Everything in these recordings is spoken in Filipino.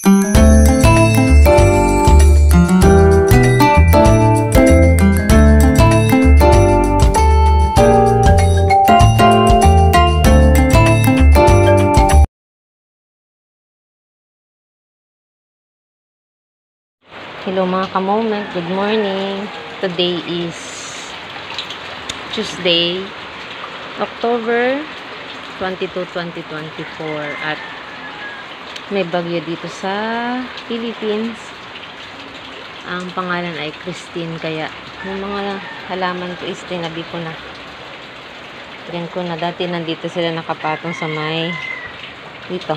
Hello mga ka-moment, good morning. Today is Tuesday, October 22, 2024 at may bagyo dito sa Philippines. Ang pangalan ay Christine, kaya yung mga halaman ko is tinabi ko na. Yan ko na, dati nandito sila nakapatong sa may dito.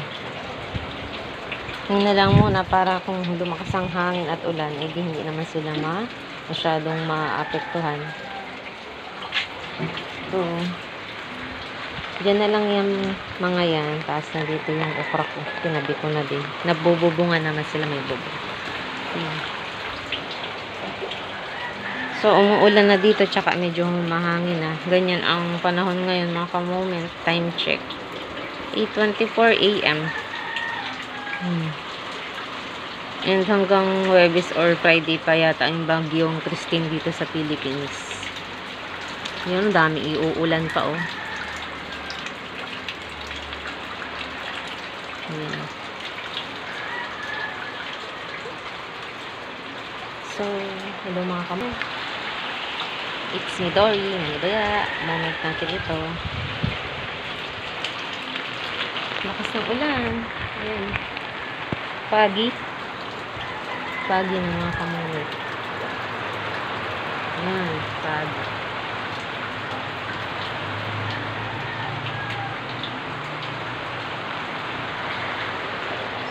Yun na lang muna para kung lumakas ang hangin at ulan, eh hindi naman sila masyadong maapektuhan. So, dyan na lang yung mga yan. Taas na dito yung okra ko. Tinabi ko na din. Nabububungan naman sila, may bubong. So, umuulan na dito, tsaka medyo mahangin na. Ganyan ang panahon ngayon, mga ka-moment. Time check. 8:24 AM. And hanggang Huwebes or Friday pa yata yung bagyong Christine dito sa Philippines. Yun, dami iuulan pa, oh. Ayan. So, hello mga kamo. It's me, Dory. Nidaya. Moment natin ito. Lakas ng ulan. Ayan. Pagi na mga kamulit. Ayan, pagi.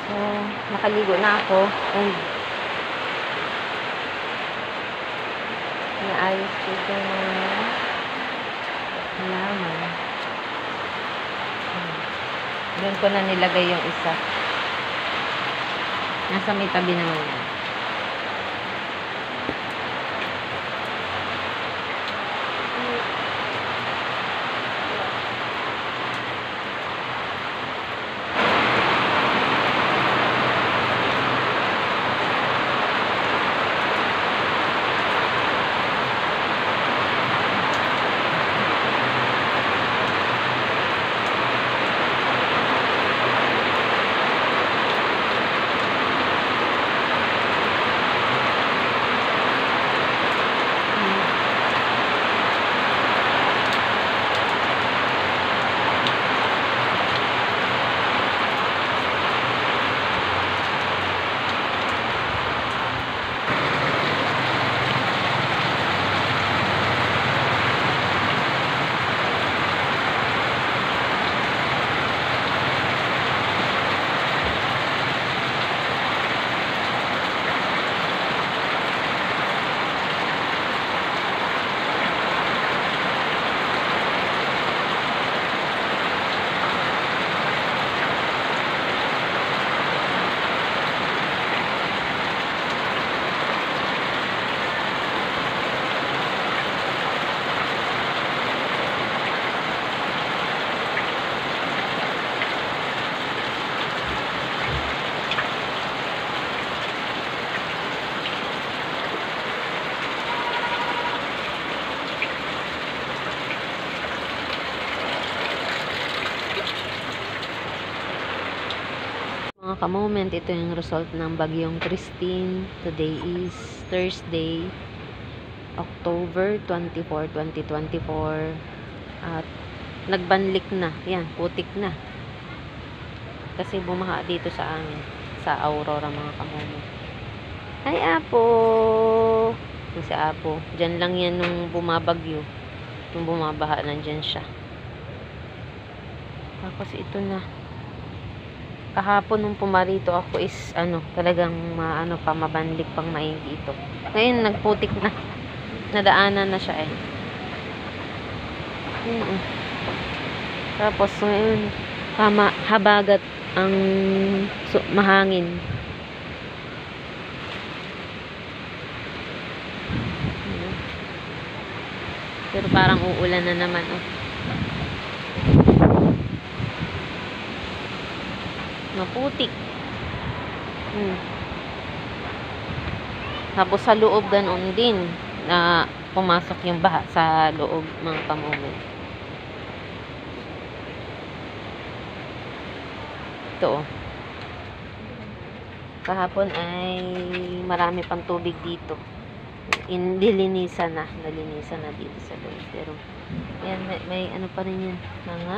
So, nakaligo na ako and naayos ko ito mga halaman. Doon ko na nilagay yung isa. Nasa may tabi naman yan. Mga ka-moment, ito yung result ng bagyong Christine. Today is Thursday, October 24, 2024. At nagbanlik na. Yan, putik na. Kasi bumaha dito sa amin. Sa Aurora, mga ka-moment. Hi, Apo! Yung si Apo. Diyan lang yan nung bumabagyo. Nung bumabaha, nandyan siya. Tapos ito na. Kahapon nung pumarito ako is talagang mabanlik pang maigi ito. Ngayon nagputik na. Nadaanan na siya eh. Tapos ngayon habagat ang mahangin. Pero parang uulan na naman, oh. Maputik. Hmm. Tapos sa loob ganon din na pumasok yung baha sa loob mga kamomen. Ito oh. Kahapon ay marami pang tubig dito. Nalinisan na dito sa loob. Pero yan, may ano pa rin yan, mga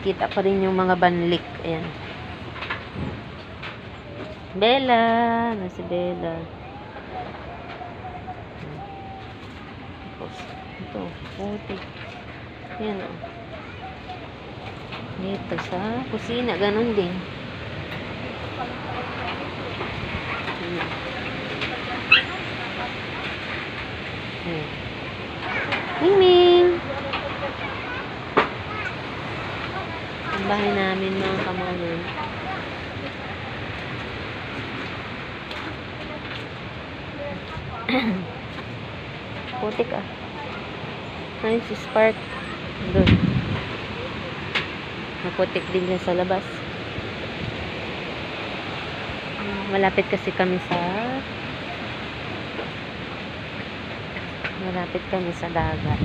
kita pa rin yung mga banlik. Ayan. Bella, si Bella. Tapos ito, putik. Yan o. Dito sa kusina, ganun din. Ming! Ang bahay namin mga kamomen. Putik ah. Ayun si Spark. Doon. Maputik din dyan sa labas. Malapit kasi kami sa dagat.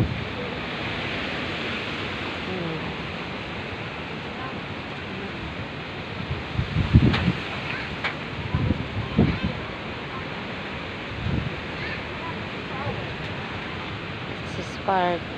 Si Spark.